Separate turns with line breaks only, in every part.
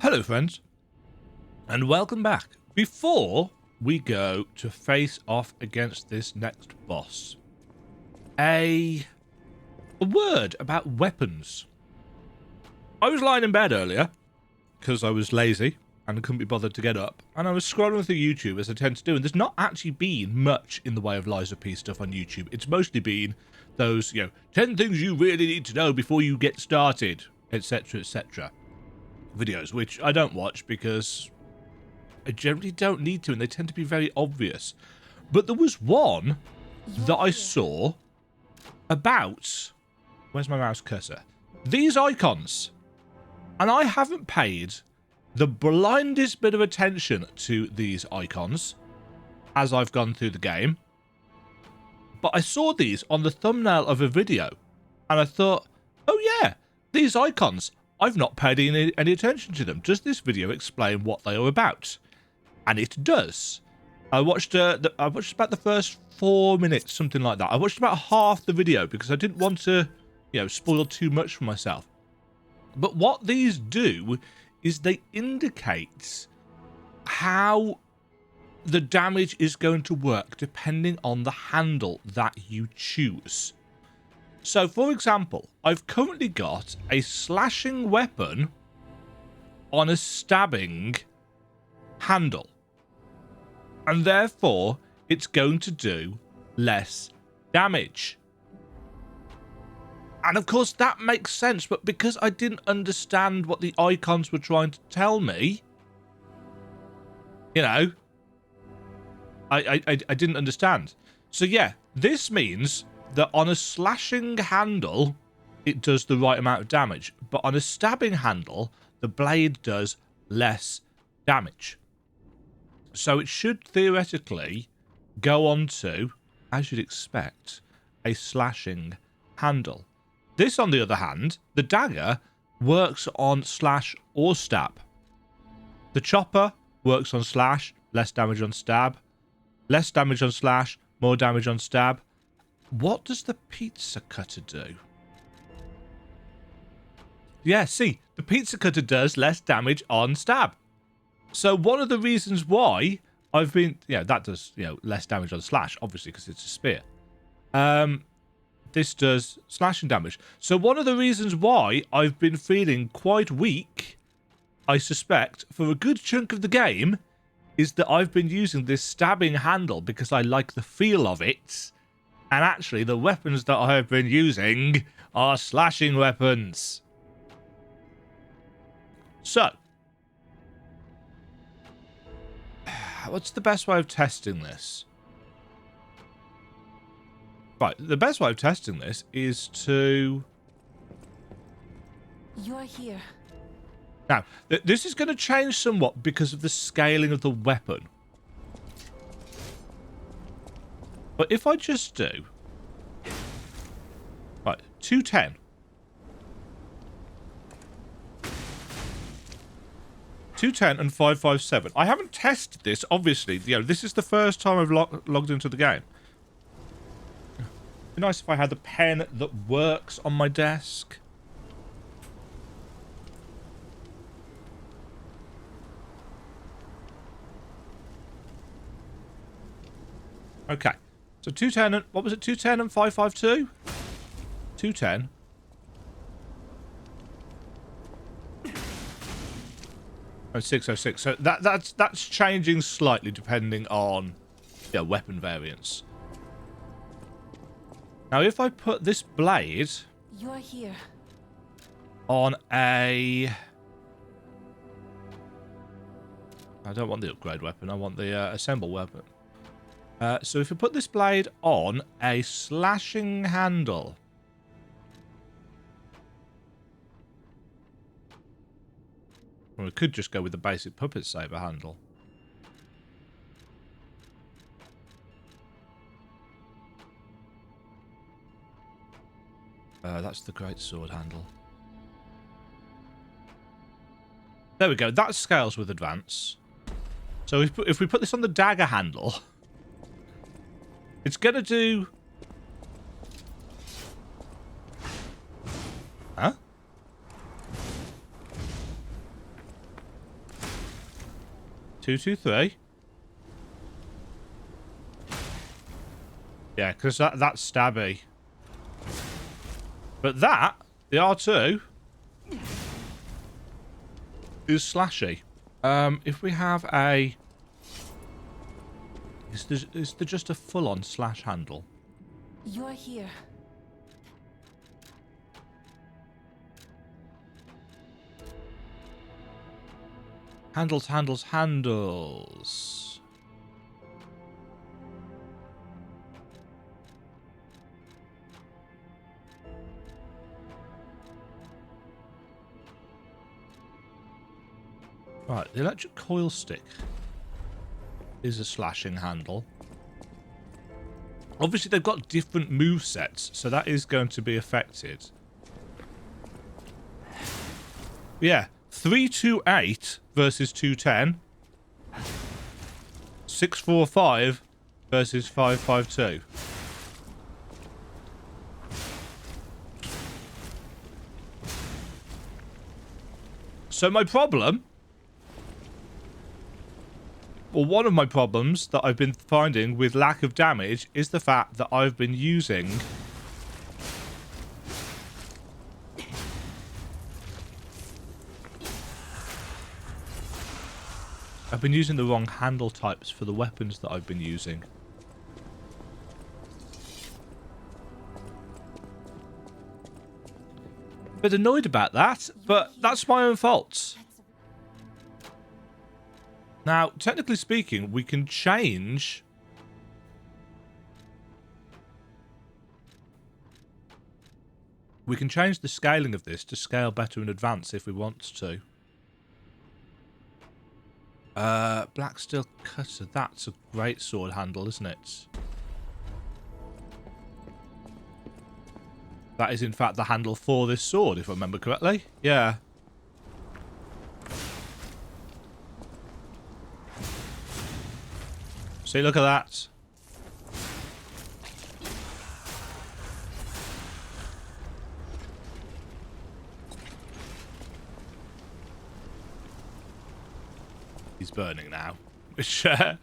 Hello friends, and welcome back. Before we go to face off against this next boss, a word about weapons. I was lying in bed earlier, because I was lazy and couldn't be bothered to get up, and I was scrolling through YouTube as I tend to do, and there's not actually been much in the way of Lies of P stuff on YouTube. It's mostly been those, 10 things you really need to know before you get started, etc, etc. videos, which I don't watch because I generally don't need to, and they tend to be very obvious. But there was one that I saw about, where's my mouse cursor? These icons. And I haven't paid the blindest bit of attention to these icons as I've gone through the game. But I saw these on the thumbnail of a video, and I thought, oh yeah, these icons, I've not paid any attention to them. Does this video explain what they are about? And it does. I watched about the first 4 minutes, something like that. I watched about half the video because I didn't want to, spoil too much for myself. But what these do is they indicate how the damage is going to work depending on the handle that you choose. So, for example, I've currently got a slashing weapon on a stabbing handle. And therefore, it's going to do less damage. And of course, that makes sense, but because I didn't understand what the icons were trying to tell me, I didn't understand. So yeah, this means that on a slashing handle, it does the right amount of damage, but on a stabbing handle, the blade does less damage. So it should theoretically go on to, as you'd expect, a slashing handle. This, on the other hand, the dagger works on slash or stab. The chopper works on slash, less damage on stab, less damage on slash, more damage on stab. What does the pizza cutter do? Yeah, see, the pizza cutter does less damage on stab. So one of the reasons why I've been, that does, less damage on slash, obviously, because it's a spear. This does slashing damage. So one of the reasons why I've been feeling quite weak, I suspect, for a good chunk of the game, is that I've been using this stabbing handle because I like the feel of it. And actually, the weapons that I have been using are slashing weapons. So, what's the best way of testing this? Right, the best way of testing this is to...
You're here.
Now, this is going to change somewhat because of the scaling of the weapon. But if I just do... Right, 210. 210 and 557. I haven't tested this, obviously. This is the first time I've logged into the game. It'd be nice if I had the pen that works on my desk. Okay. So 210 and... What was it? 210 and 552? 210. Oh, 606. So that's changing slightly depending on weapon variants. Now, if I put this blade
You're here.
on a... I don't want the upgrade weapon. I want the assemble weapon. So if we put this blade on a slashing handle... Well, we could just go with the basic puppet saber handle. That's the great sword handle. There we go. That scales with advance. So if we put this on the dagger handle, it's going to do... Huh? 223. Yeah, because that's stabby. But that, the R2, is slashy. If we have a... Is there just a full-on slash handle?
You're here.
Handles, handles, handles. Right, the electric coil stick is a slashing handle. Obviously, they've got different movesets, so that is going to be affected. Yeah, 328 versus 210. 645 versus 552. So my problem, or one of my problems that I've been finding with lack of damage, is the fact that I've been using the wrong handle types for the weapons that I've been using. Bit annoyed about that, but that's my own fault. Now, technically speaking, we can change the scaling of this to scale better in advance if we want to. Black steel cutter, that's a great sword handle, isn't it? That is in fact the handle for this sword, if I remember correctly. Yeah. See, look at that. He's burning now. Which, yeah,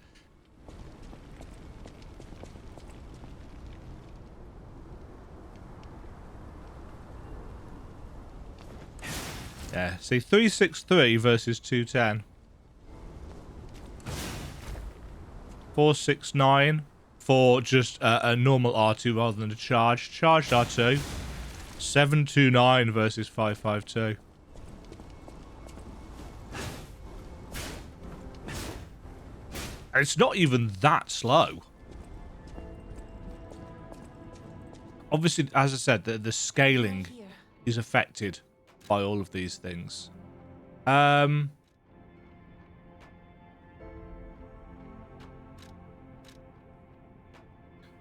see, 363 versus 210. 469 for just a normal R2 rather than a charged R2. 729 versus 552. It's not even that slow. Obviously, as I said, the scaling is affected by all of these things.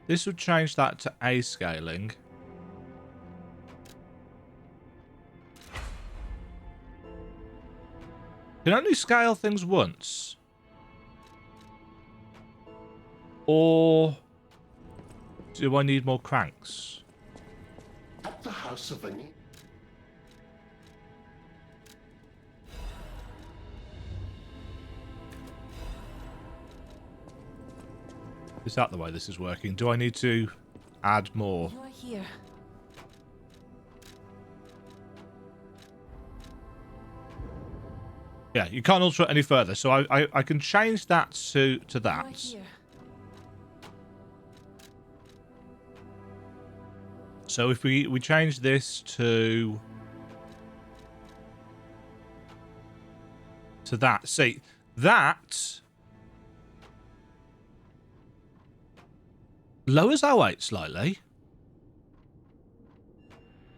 This would change that to A scaling. Can only scale things once. Or do I need more cranks?
At the house of any.
Is that the way this is working? Do I need to add more?
You're here.
Yeah, you can't alter it any further, so I can change that to that.
You're here.
So if we change this to that, see, that lowers our weight slightly,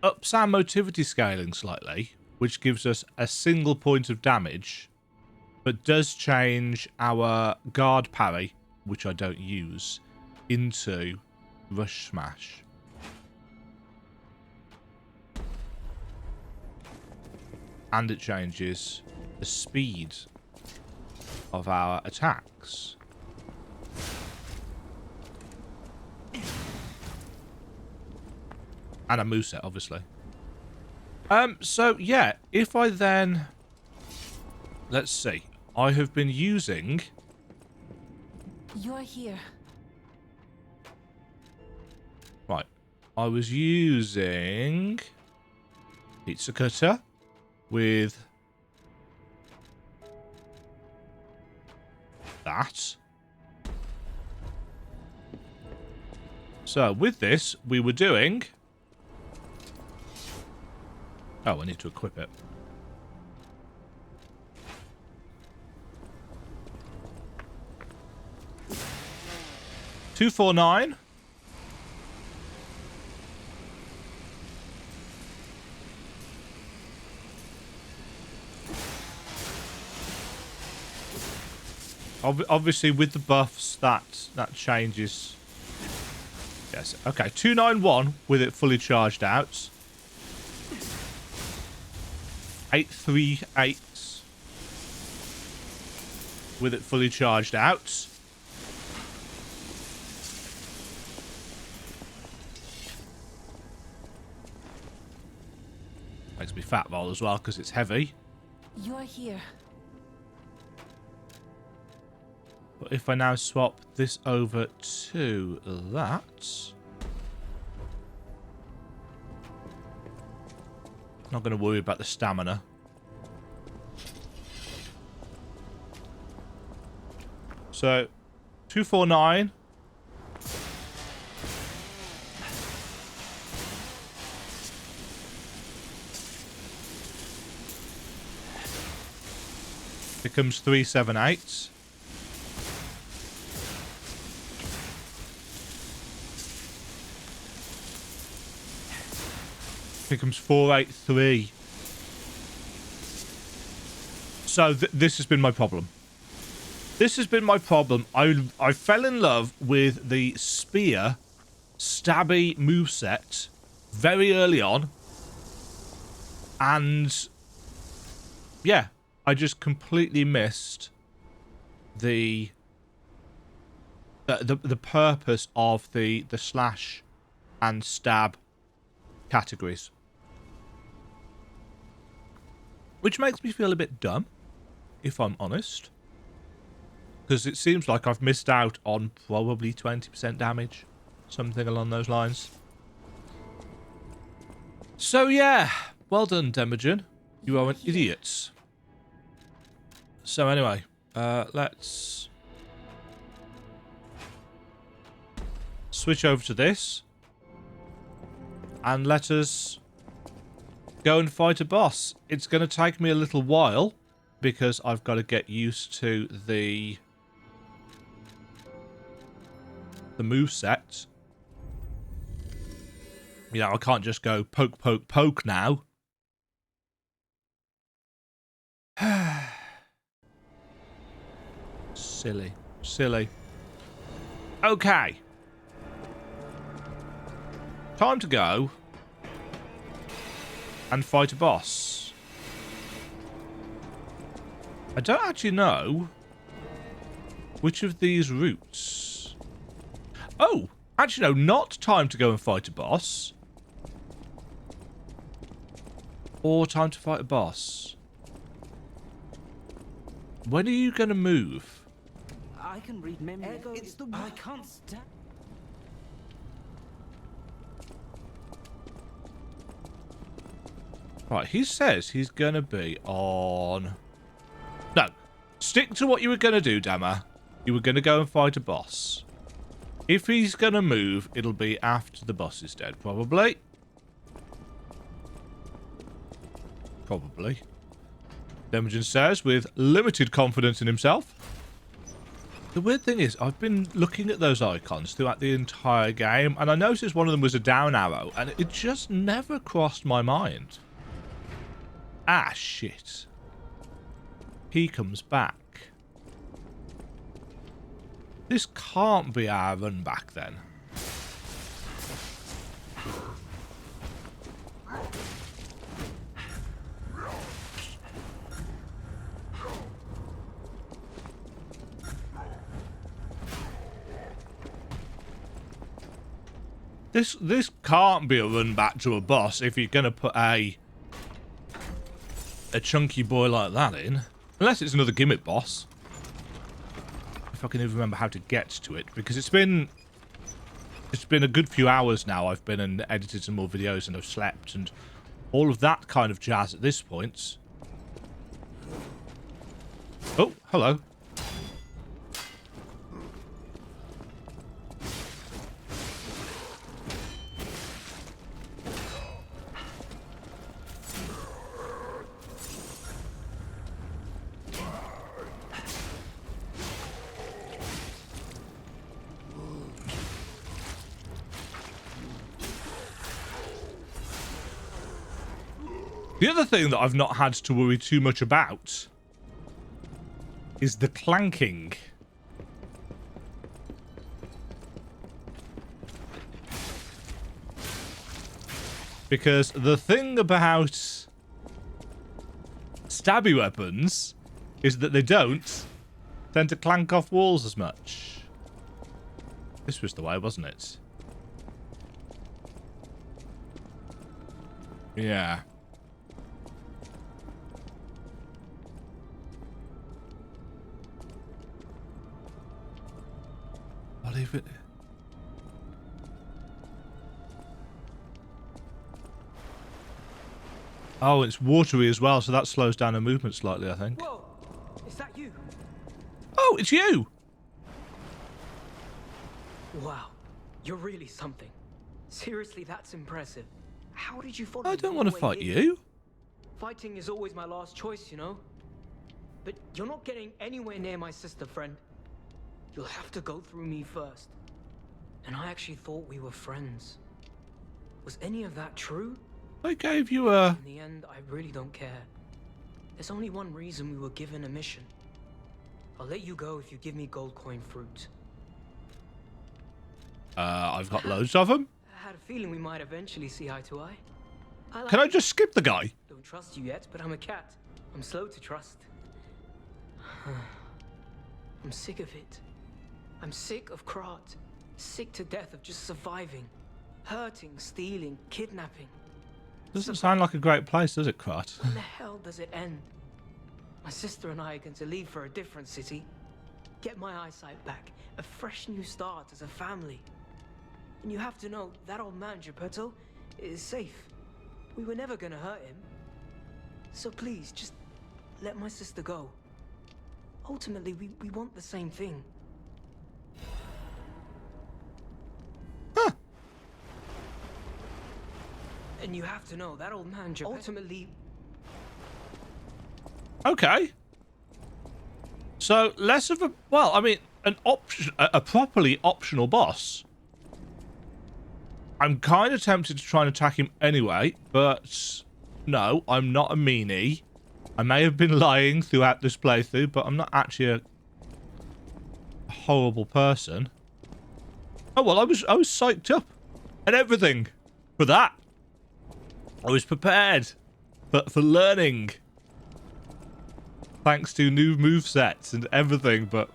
ups our motivity scaling slightly, which gives us a single point of damage, but does change our guard parry, which I don't use, into rush smash. And it changes the speed of our attacks. And a moveset, obviously. So, yeah, if I then... Let's see. I have been using...
You're here.
Right. I was using... pizza cutter with... that. So, with this, we were doing... Oh, I need to equip it. $249. Obviously, with the buffs, that changes. Yes. Okay. 291 with it fully charged out. 838 with it fully charged out. Makes me fat roll as well because it's heavy.
You're here.
But if I now swap this over to that, not going to worry about the stamina. So, 249. Becomes 378. Becomes 483. So this has been my problem. This has been my problem. I fell in love with the spear stabby moveset very early on. And yeah, I just completely missed the purpose of the slash and stab categories. Which makes me feel a bit dumb, if I'm honest. Because it seems like I've missed out on probably 20% damage. Something along those lines. So yeah, well done, Demajen. You are an idiot. So anyway, let's switch over to this. And let us go and fight a boss. It's going to take me a little while because I've got to get used to the moveset. You know, I can't just go poke, poke, poke now. Silly. Silly. Okay. Time to go and fight a boss. I don't actually know which of these routes. Oh, actually no, not time to go and fight a boss. Or time to fight a boss. When are you going to move?
I can read memory. It's the I can't stand.
Right, he says he's going to be on... No, stick to what you were going to do, Dama. You were going to go and fight a boss. If he's going to move, it'll be after the boss is dead, probably. Probably. Demajen says, with limited confidence in himself. The weird thing is, I've been looking at those icons throughout the entire game, and I noticed one of them was a down arrow, and it just never crossed my mind. Ah, shit. He comes back. This can't be our run back, then. This can't be a run back to a boss if you're going to put a chunky boy like that in. Unless it's another gimmick boss. If I can even remember how to get to it. Because it's been a good few hours now. I've been and edited some more videos and I've slept and all of that kind of jazz at this point. Oh, hello. The other thing that I've not had to worry too much about is the clanking. Because the thing about stabby weapons is that they don't tend to clank off walls as much. This was the way, wasn't it? Yeah. I'll leave it. Oh, it's watery as well, so that slows down her movement slightly, I think.
Whoa! Is that you?
Oh, it's you!
Wow. You're really something. Seriously, that's impressive. How did you follow
I
me
don't
all
want
the
to
way
fight
here?
you.
Fighting is always my last choice, you know? But you're not getting anywhere near my sister, friend. You'll have to go through me first. And I actually thought we were friends. Was any of that true?
I gave you a...
In the end, I really don't care. There's only one reason we were given a mission. I'll let you go if you give me gold coin fruit.
I've got loads of them.
I had a feeling we might eventually see eye to eye.
Can I just skip the guy?
Don't trust you yet, but I'm a cat. I'm slow to trust. I'm sick of it. I'm sick of Krat. Sick to death of just surviving. Hurting, stealing, kidnapping.
Doesn't sound like a great place, does it, Krat?
When the hell does it end? My sister and I are going to leave for a different city. Get my eyesight back. A fresh new start as a family. And you have to know, that old man, Geppetto, is safe. We were never going to hurt him. So please, just let my sister go. Ultimately, we want the same thing.
Huh.
And you have to know, that old man, Geppetto, ultimately...
Okay. So, less of a... Well, I mean, an option, a properly optional boss. I'm kind of tempted to try and attack him anyway, but no, I'm not a meanie. I may have been lying throughout this playthrough, but I'm not actually a horrible person. Oh well, I was psyched up and everything for that. I was prepared for learning, thanks to new movesets and everything, but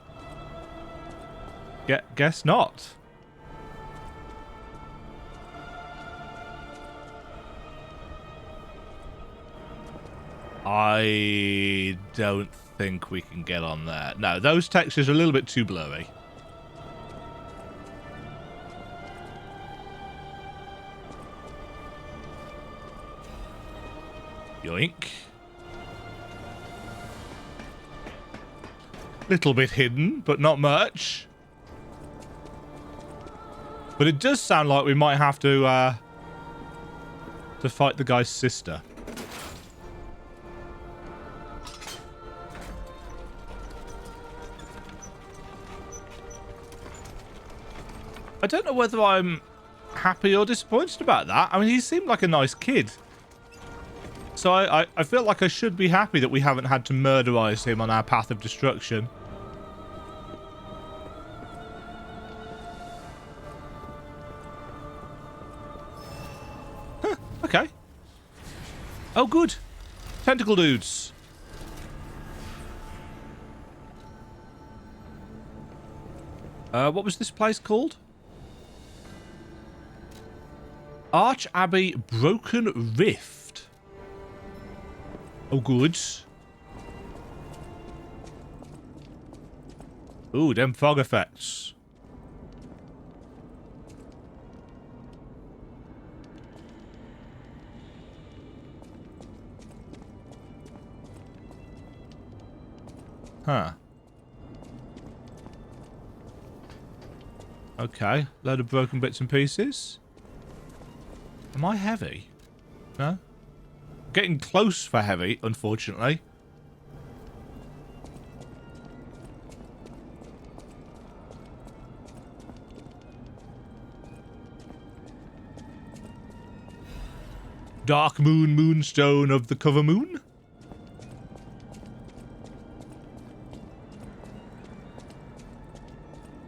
guess not. I don't think we can get on there. No, those textures are a little bit too blurry. Yoink. Little bit hidden, but not much. But it does sound like we might have to fight the guy's sister. I don't know whether I'm happy or disappointed about that. I mean, he seemed like a nice kid. So I feel like I should be happy that we haven't had to murderize him on our path of destruction. Huh, okay. Oh, good. Tentacle dudes. What was this place called? Arche Abbey Broken Rift. Oh, good. Ooh, them fog effects. Huh. Okay, load of broken bits and pieces. Am I heavy? No? Getting close for heavy, unfortunately. Dark moon, moonstone of the cover moon.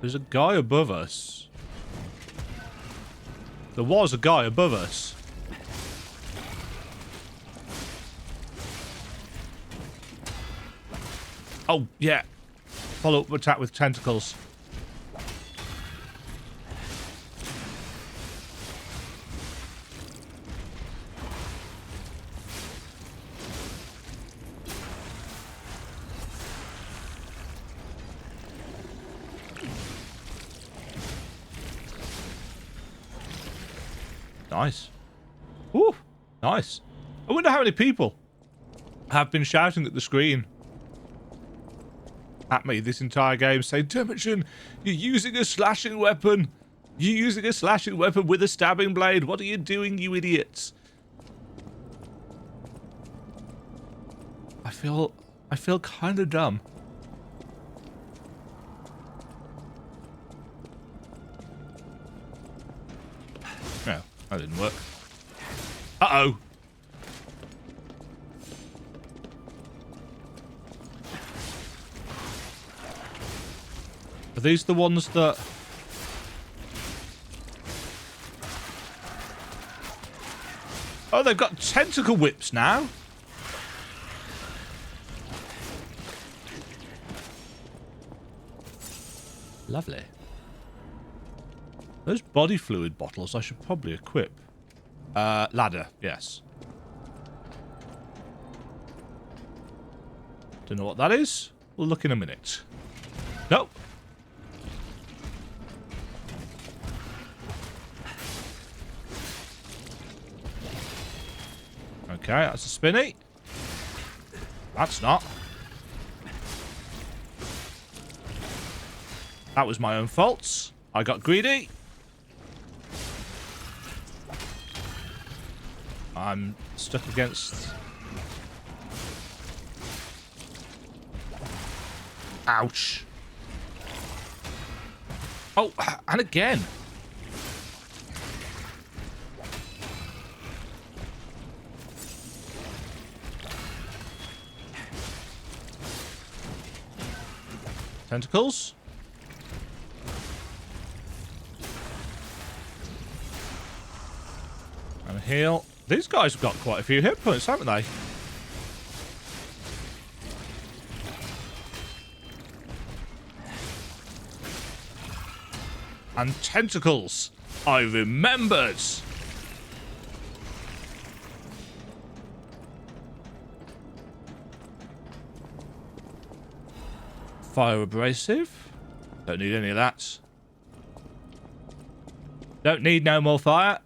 There's a guy above us. There was a guy above us. Oh, yeah. Follow-up attack with tentacles. Nice. Ooh, nice. I wonder how many people have been shouting at the screen at me this entire game saying, Demajen, you're using a slashing weapon. You're using a slashing weapon with a stabbing blade. What are you doing, you idiots? I feel kind of dumb. No, that didn't work. Uh-oh. Are these the ones that... Oh, they've got tentacle whips now. Lovely. Those body fluid bottles I should probably equip. Ladder, yes. Don't know what that is. We'll look in a minute. Nope. Okay, that's a spinny. That's not. That was my own fault. I got greedy. I'm stuck against... Ouch. Oh, and again. Tentacles. And heal. These guys have got quite a few hit points, haven't they? And tentacles. I remembered. Fire abrasive. Don't need any of that. Don't need no more fire.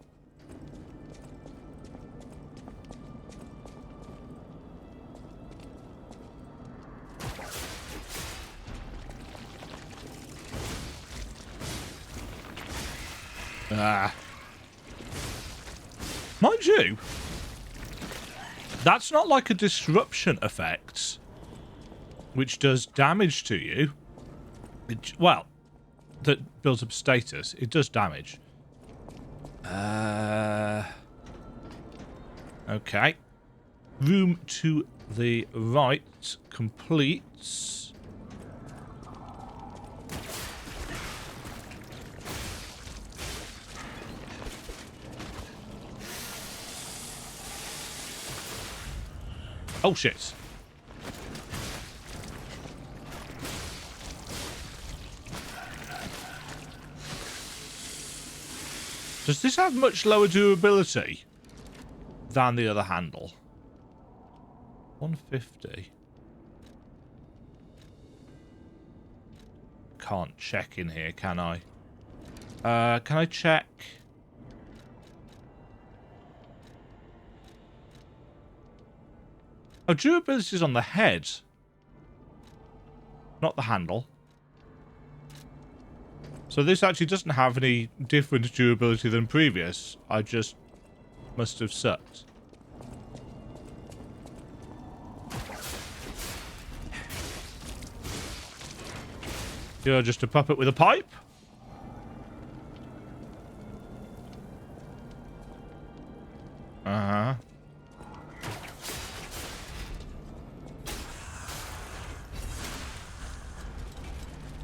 Mind you, that's not like a disruption effect, which does damage to you. Well, that builds up status. It does damage. Okay. Room to the right completes. Oh, shit. Does this have much lower durability than the other handle? 150. can't check in here, can I? Can I check? Oh, durability is on the head. Not the handle. So this actually doesn't have any different durability than previous. I just must have sucked. You're just a puppet with a pipe? Uh-huh.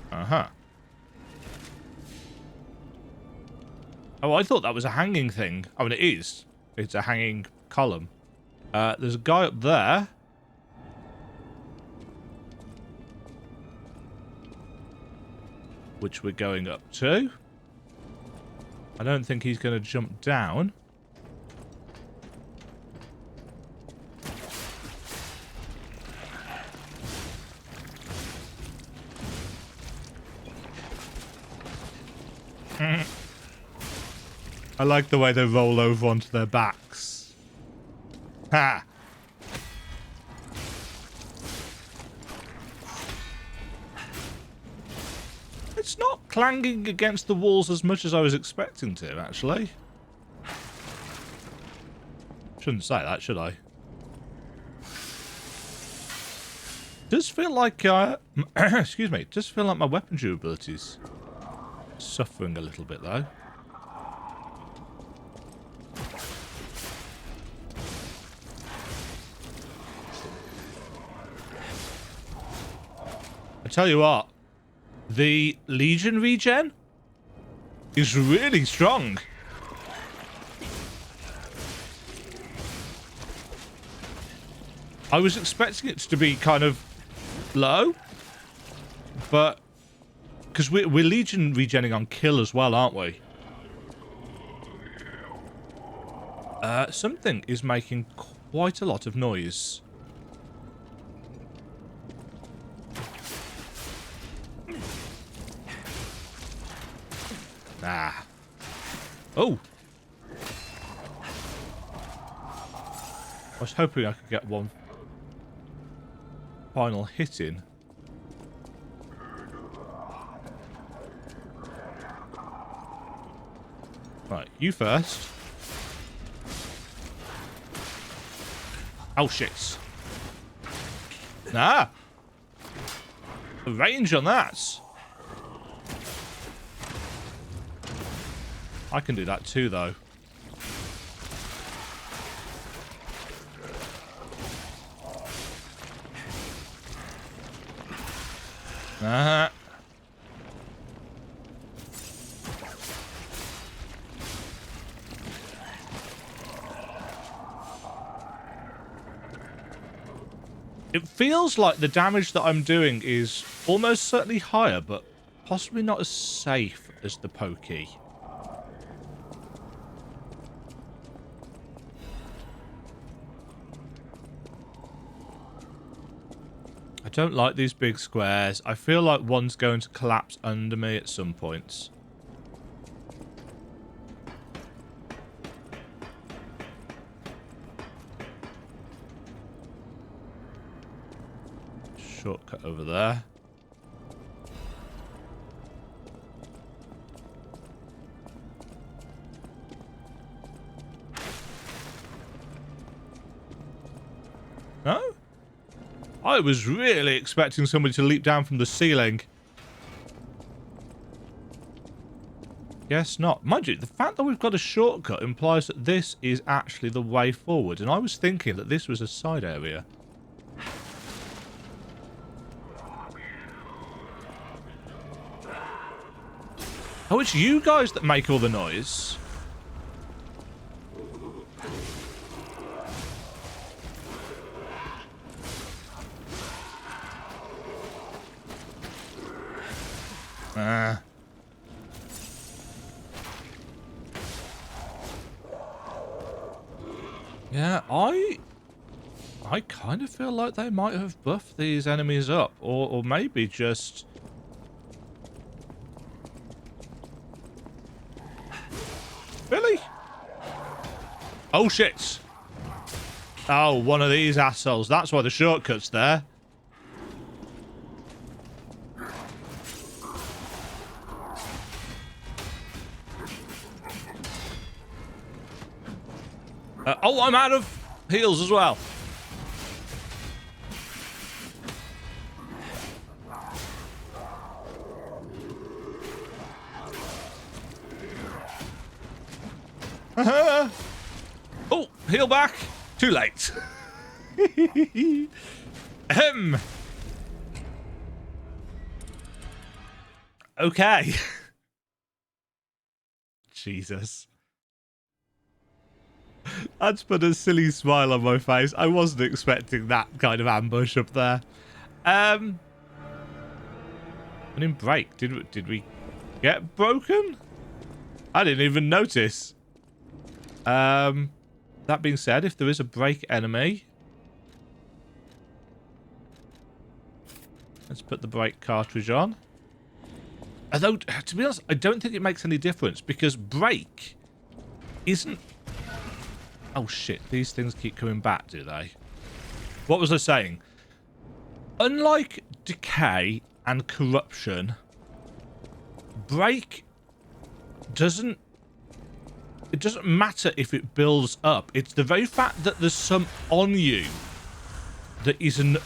Uh-huh. Oh, I thought that was a hanging thing. I mean, it is. It's a hanging column. There's a guy up there. Which we're going up to. I don't think he's going to jump down. I like the way they roll over onto their backs. Ha! It's not clanging against the walls as much as I was expecting to, actually. Shouldn't say that, should I? Does feel like, excuse me, does feel like my weapon durability's suffering a little bit, though. I tell you what, the Legion regen is really strong. I was expecting it to be kind of low, but because we're Legion regenning on kill as well, aren't we? Something is making quite a lot of noise. Ah. Oh. I was hoping I could get one final hit in. Right, you first. Oh, shit. Ah. The range on that. I can do that too, though. Uh-huh. It feels like the damage that I'm doing is almost certainly higher, but possibly not as safe as the pokey. I don't like these big squares. I feel like one's going to collapse under me at some points. Shortcut over there. No? I was really expecting somebody to leap down from the ceiling. Guess not. Mind you, the fact that we've got a shortcut implies that this is actually the way forward, and I was thinking that this was a side area. Oh, it's you guys that make all the noise. Yeah, I kind of feel like they might have buffed these enemies up, or maybe just Really? Oh, shit. Oh, one of these assholes. That's why the shortcut's there. Oh, I'm out of heals as well. Oh, heal back. Too late. Okay. Jesus. That's put a silly smile on my face. I wasn't expecting that kind of ambush up there. And in break, did we get broken? I didn't even notice. That being said, if there is a break enemy, let's put the break cartridge on. Although, to be honest, I don't think it makes any difference because break isn't... Oh shit, these things keep coming back, do they? What was I saying? Unlike decay and corruption, break doesn't... It doesn't matter if it builds up. It's the very fact that there's some on you that isn't...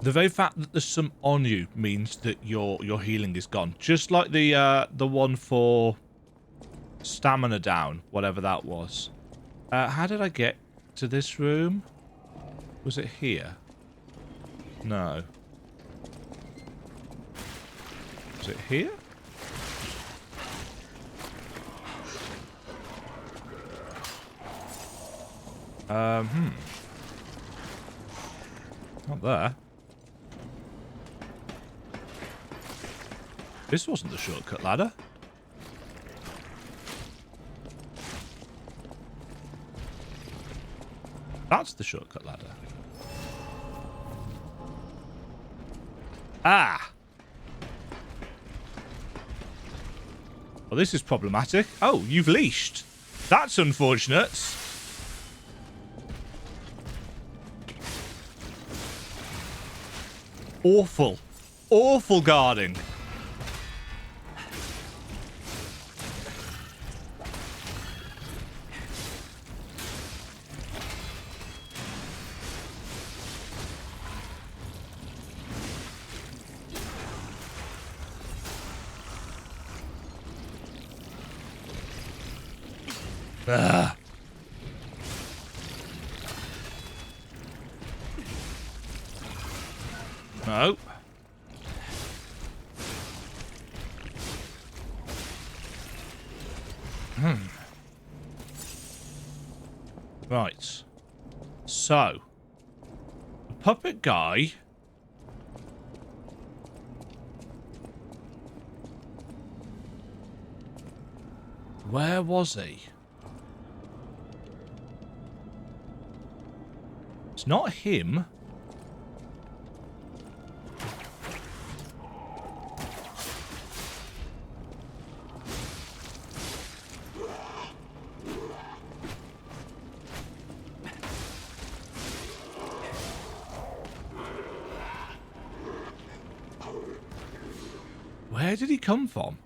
The very fact that there's some on you means that your healing is gone. Just like the one for stamina down, whatever that was. How did I get to this room? Was it here? No. Was it here? Not there. This wasn't the shortcut ladder. That's the shortcut ladder. Ah! Well, this is problematic. Oh, you've leashed. That's unfortunate. Awful. Awful guarding. Ah. No. Right. So, the puppet guy... Where was he? It's not him. Where did he come from?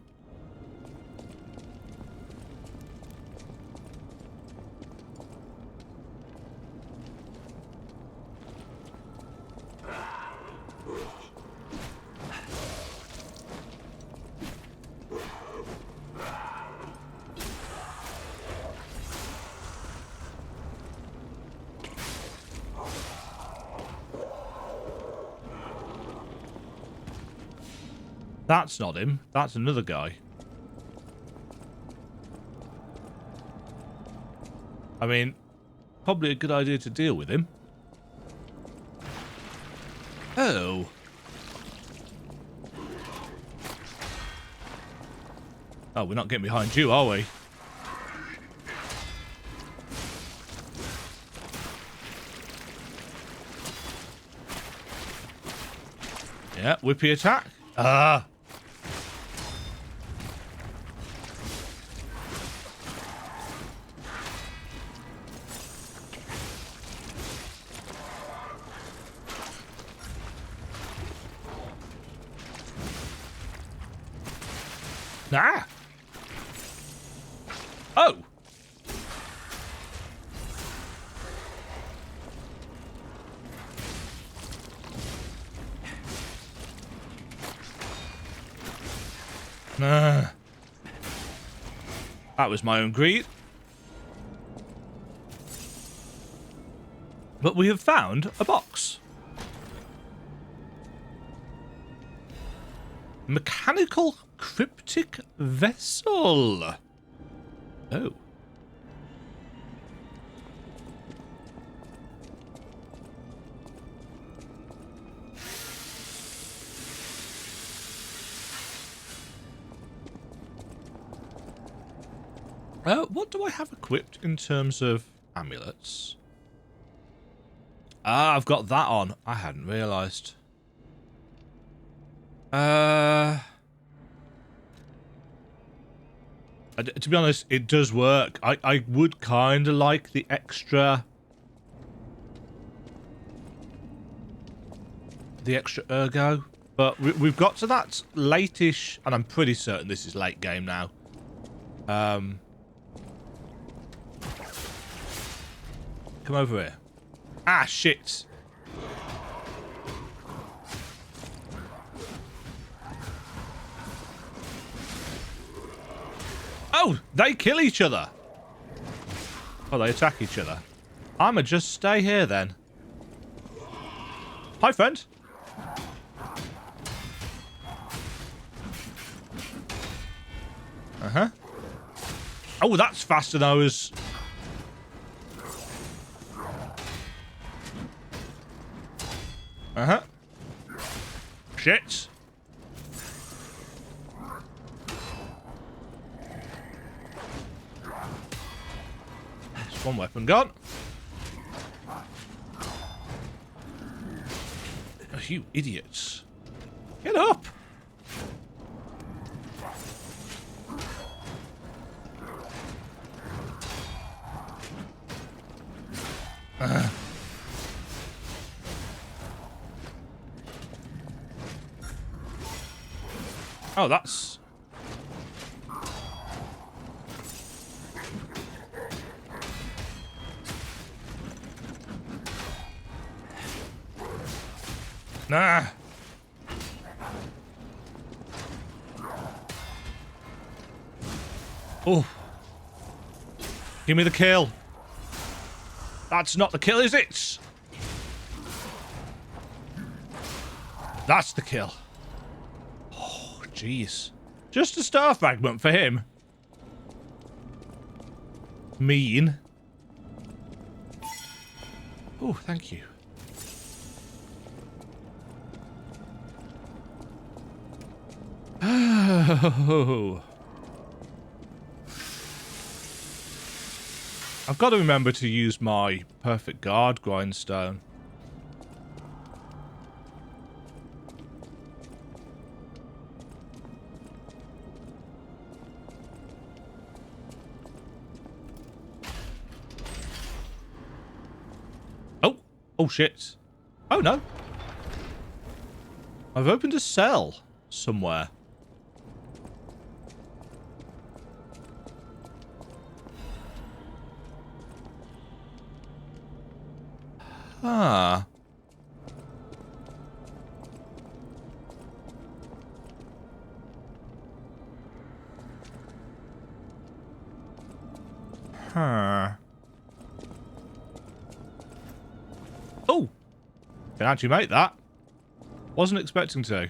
That's not him. That's another guy. I mean, probably a good idea to deal with him. Oh. Oh, we're not getting behind you, are we? Yeah, whippy attack. Ah. Nah. Oh. Nah. That was my own greed. But we have found a box. Mechanical cryptic vessel. Oh. What do I have equipped in terms of amulets? Ah, I've got that on. I hadn't realised. To be honest, it does work. I would kind of like the extra ergo, but we've got to that late-ish, and I'm pretty certain this is late game now. Come over here. Ah, shit. Oh, they kill each other. Oh, they attack each other. I'ma just stay here then. Hi, friend. Uh-huh. Oh, that's faster than I was... Uh-huh. Shit. There's one weapon gone. Oh, you idiots. Get up. Oh, that's... Nah. Oh. Give me the kill. That's not the kill, is it? That's the kill. Oh, jeez. Just a star fragment for him. Mean. Oh, thank you. Oh. I've got to remember to use my perfect guard grindstone. Oh! Oh shit. Oh no. I've opened a cell somewhere. Ah. Huh. Oh! Can actually make that. Wasn't expecting to.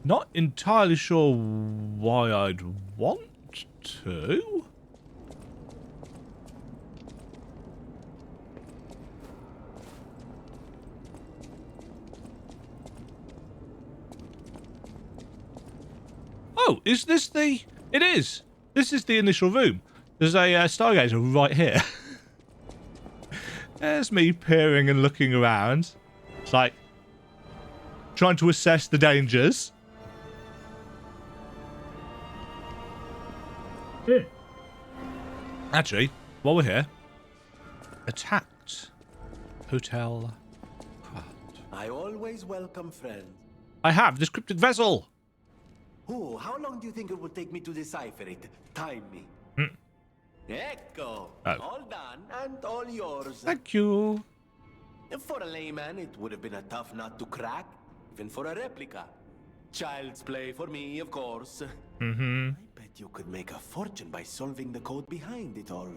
Not entirely sure why I'd want to. Oh, is this the... It is. This is the initial room. There's a stargazer right here. There's me peering and looking around. It's like trying to assess the dangers. Actually, while we're here, attacked Hotel Krat.
I always welcome friends.
I have this cryptic vessel.
Oh, how long do you think it would take me to decipher it? Time me. Ecco.
Oh.
All done and all yours.
Thank you.
For a layman, it would have been a tough nut to crack, even for a replica. Child's play for me, of course.
Mm-hmm.
I bet you could make a fortune by solving the code behind it all.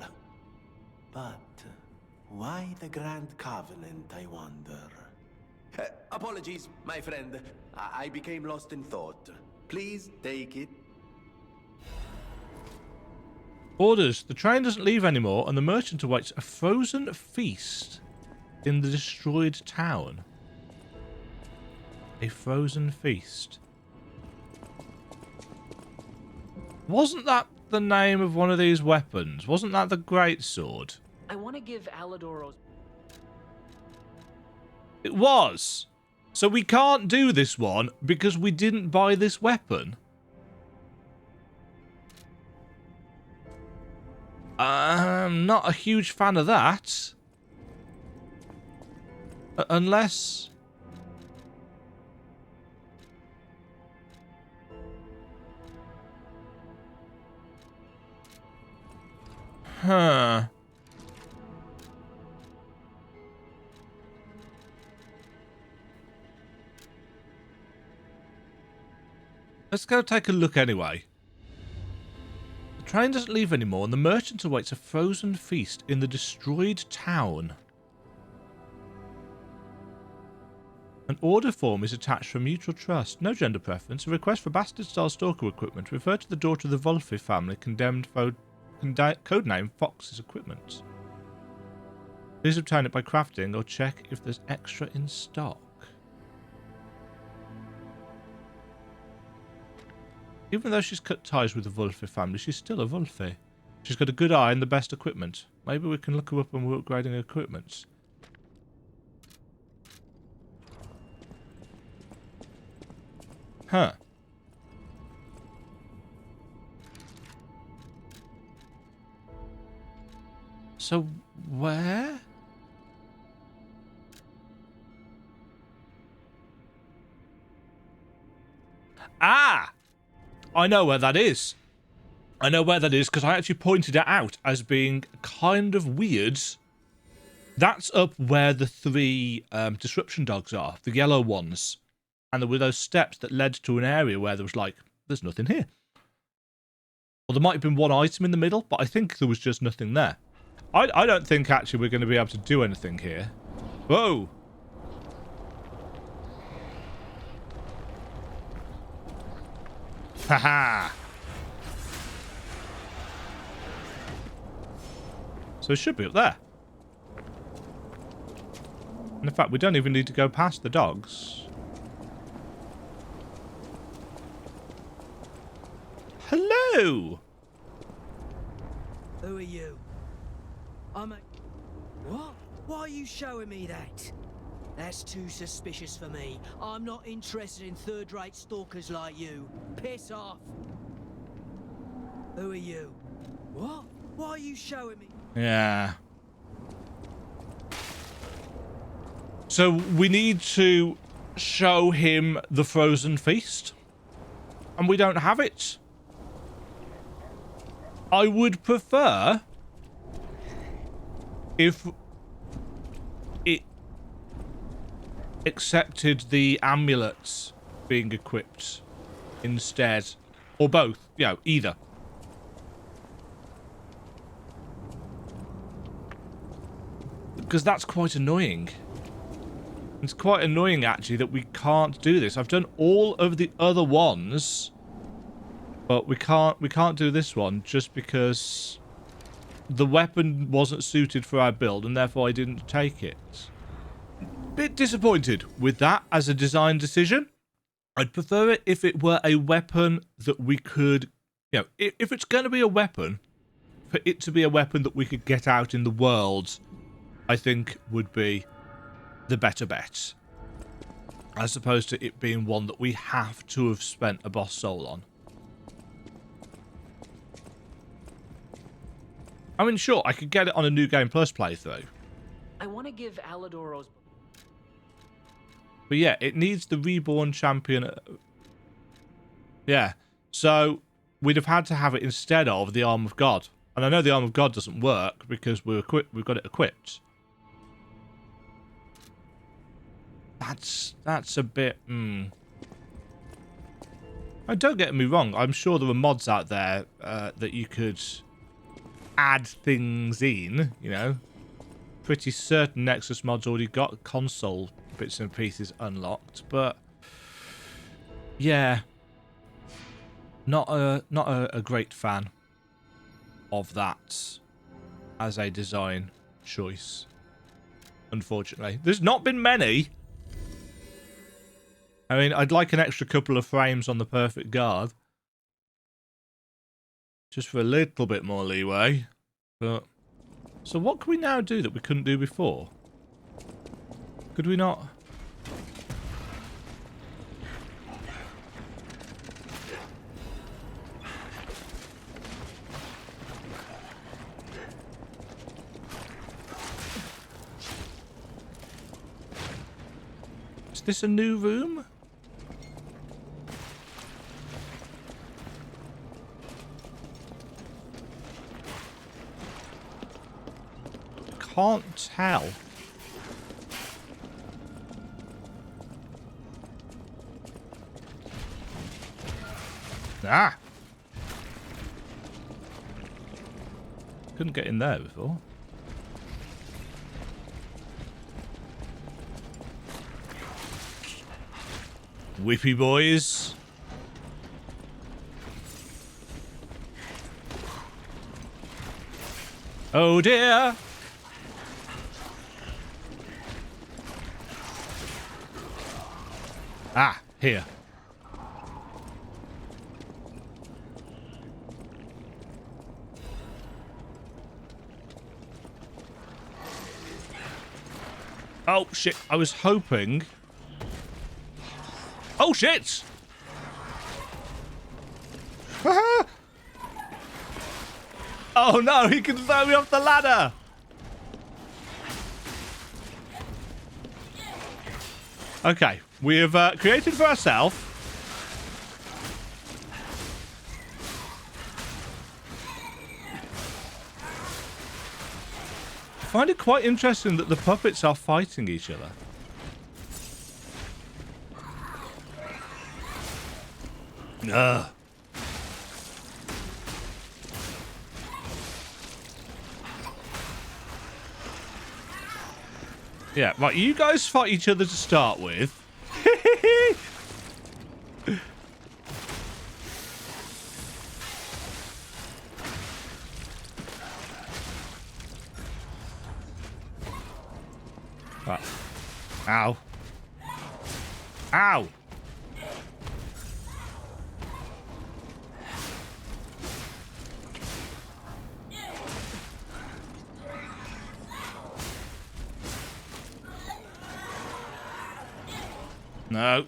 But why the Grand Covenant, I wonder? Apologies, my friend. I became lost in thought. Please take it.
Orders. The train doesn't leave anymore, and the merchant awaits a frozen feast in the destroyed town. A frozen feast. Wasn't that the name of one of these weapons? Wasn't that the great sword?
I want to give Alidoro's...
It was. So we can't do this one because we didn't buy this weapon. I'm not a huge fan of that. Unless... Huh. Let's go take a look anyway. The train doesn't leave anymore, and the merchant awaits a frozen feast in the destroyed town. An order form is attached for mutual trust. No gender preference. A request for bastard-style stalker equipment. Refer to the daughter of the Wolfe family, codename Fox's equipment. Please obtain it by crafting or check if there's extra in stock. Even though she's cut ties with the Wolfe family, she's still a Wolfe. She's got a good eye and the best equipment. Maybe we can look her up when we're upgrading her equipment. Huh. So, where? Ah! I know where that is. I know where that is because I actually pointed it out as being kind of weird. That's up where the three disruption dogs are, the yellow ones. And there were those steps that led to an area where there was like, there's nothing here. Well, there might have been one item in the middle, but I think there was just nothing there. I don't think actually we're going to be able to do anything here. Whoa! Haha! So it should be up there. And in fact, we don't even need to go past the dogs. Hello!
Who are you? I'm a... What? Why are you showing me that? That's too suspicious for me. I'm not interested in third-rate stalkers like you. Piss off. Who are you? What? Why are you showing me?
Yeah. So we need to show him the frozen feast. And we don't have it. I would prefer if it accepted the amulets being equipped instead. Or both. You know, either. Because that's quite annoying. It's quite annoying, actually, that we can't do this. I've done all of the other ones, but we can't do this one just because the weapon wasn't suited for our build, and therefore I didn't take it. Bit disappointed with that as a design decision. I'd prefer it if it were a weapon that we could, you know, if it's going to be a weapon for it to be a weapon that we could get out in the world, I think would be the better bet. As opposed to it being one that we have to have spent a boss soul on. I mean, sure, I could get it on a New Game Plus playthrough.
I want to give Aladoro's...
But yeah, it needs the Reborn Champion. Yeah, so we'd have had to have it instead of the Arm of God. And I know the Arm of God doesn't work because we've got it equipped. That's a bit... Oh, don't get me wrong. I'm sure there are mods out there that you could add things in, you know. Pretty certain Nexus mod's already got console bits and pieces unlocked, but yeah, not a great fan of that as a design choice. Unfortunately, there's not been many. I mean, I'd like an extra couple of frames on the perfect guard. Just for a little bit more leeway. But so what can we now do that we couldn't do before? Could we not? Is this a new room? Can't tell. Ah! Couldn't get in there before. Whippy boys. Oh dear! Ah, here. Oh, shit. I was hoping... Oh, shit! Oh, no. He can throw me off the ladder. Okay. We have created for ourselves. I find it quite interesting that the puppets are fighting each other. Ugh. Yeah, right, you guys fight each other to start with. Right. Ow. Ow! No.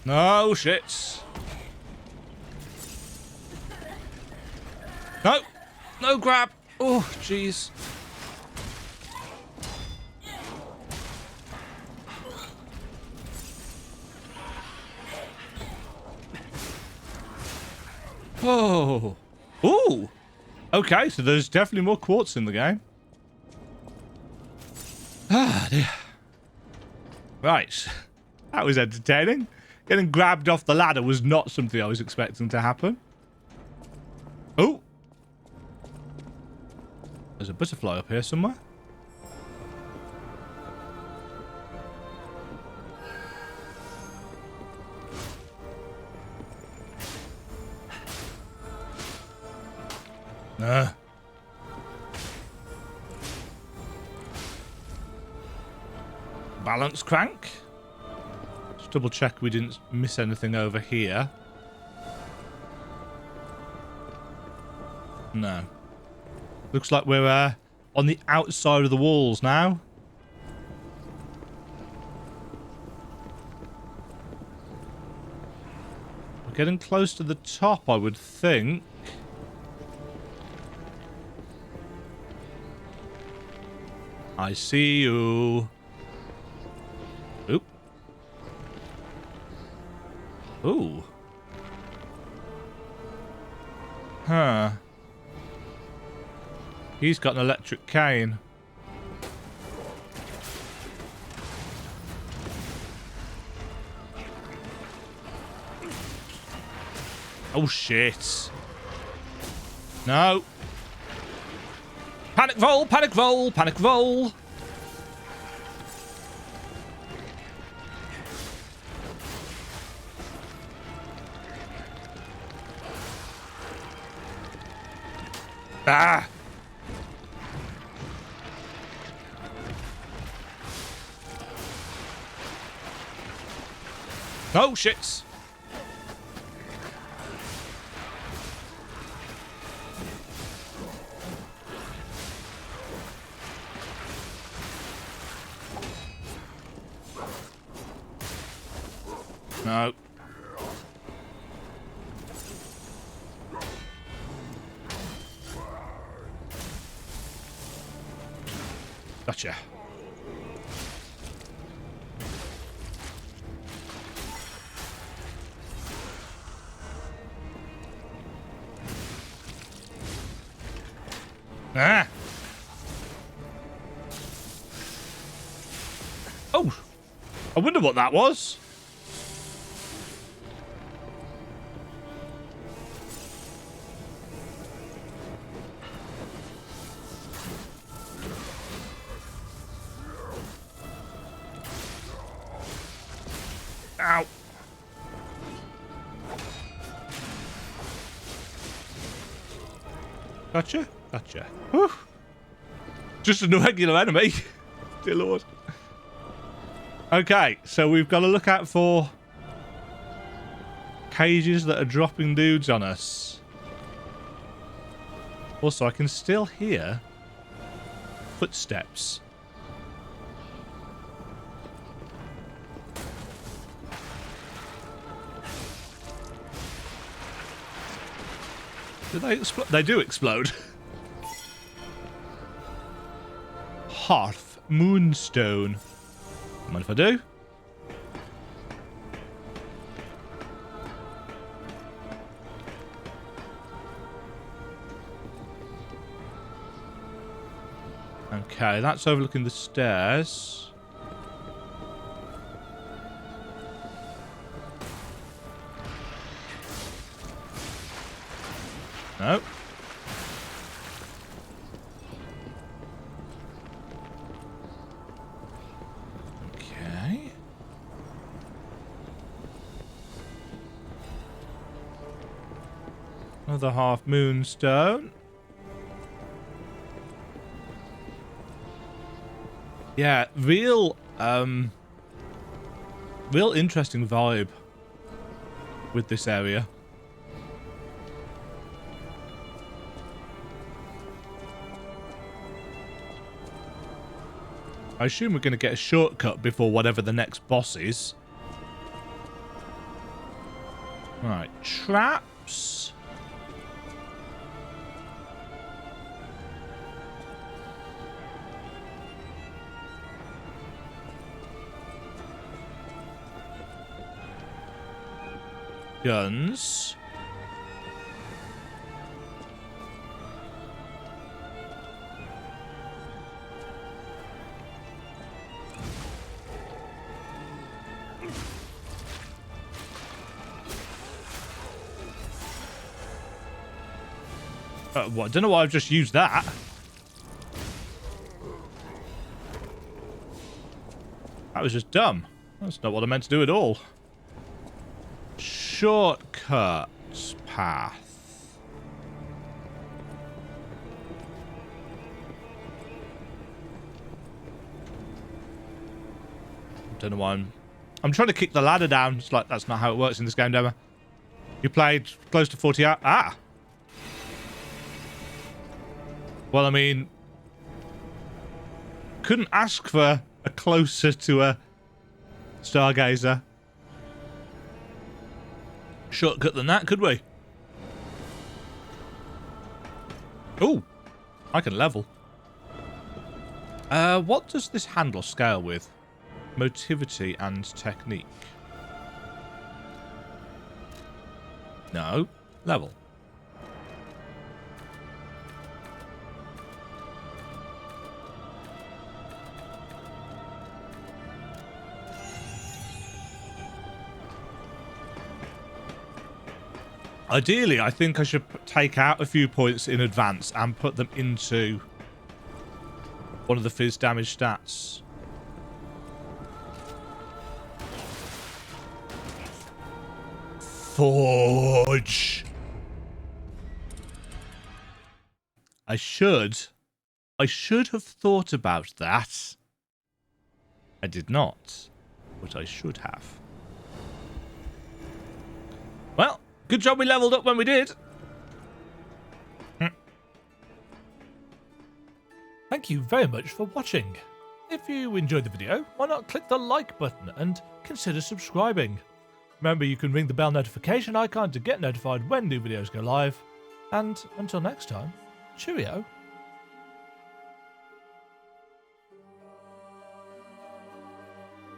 No, shit. No. No grab. Oh, jeez. Oh. Ooh. Okay, so there's definitely more quartz in the game. Ah, dear. Right. That was entertaining. Getting grabbed off the ladder was not something I was expecting to happen. Oh. There's a butterfly up here somewhere. Balance crank. Just double check we didn't miss anything over here. No. Looks like we're on the outside of the walls now. We're getting close to the top, I would think. I see you. Oop. Ooh. Huh. He's got an electric cane. Oh, shit. No. Panic roll, panic roll, panic roll. Ah. Oh, shit. No. Gotcha. Ah. Oh. I wonder what that was. Ow. Gotcha. Gotcha. Whew. Just a regular enemy. Dear Lord. Okay, so we've got to look out for cages that are dropping dudes on us. Also, I can still hear footsteps. Do they explode? They do explode. Hearth Moonstone. Mind if I do? Okay, that's overlooking the stairs. No. Okay. Another half moonstone. Yeah, real interesting vibe with this area. I assume we're going to get a shortcut before whatever the next boss is. Right, traps. Guns. What? I don't know why I've just used that. That was just dumb. That's not what I meant to do at all. Shortcut path. Don't know why I'm I'm trying to kick the ladder down. It's like, that's not how it works in this game, Demo. You played close to 40 hours. Ah! Well, I mean, couldn't ask for a closer to a Stargazer shortcut than that, could we? Oh, I can level. What does this handle scale with? Motivity and technique. No, level. Ideally, I think I should take out a few points in advance and put them into one of the fizz damage stats. Forge. I should have thought about that. I did not, but I should have. Well, good job we leveled up when we did. Thank you very much for watching. If you enjoyed the video, why not click the like button and consider subscribing. Remember, you can ring the bell notification icon to get notified when new videos go live. And until next time, cheerio.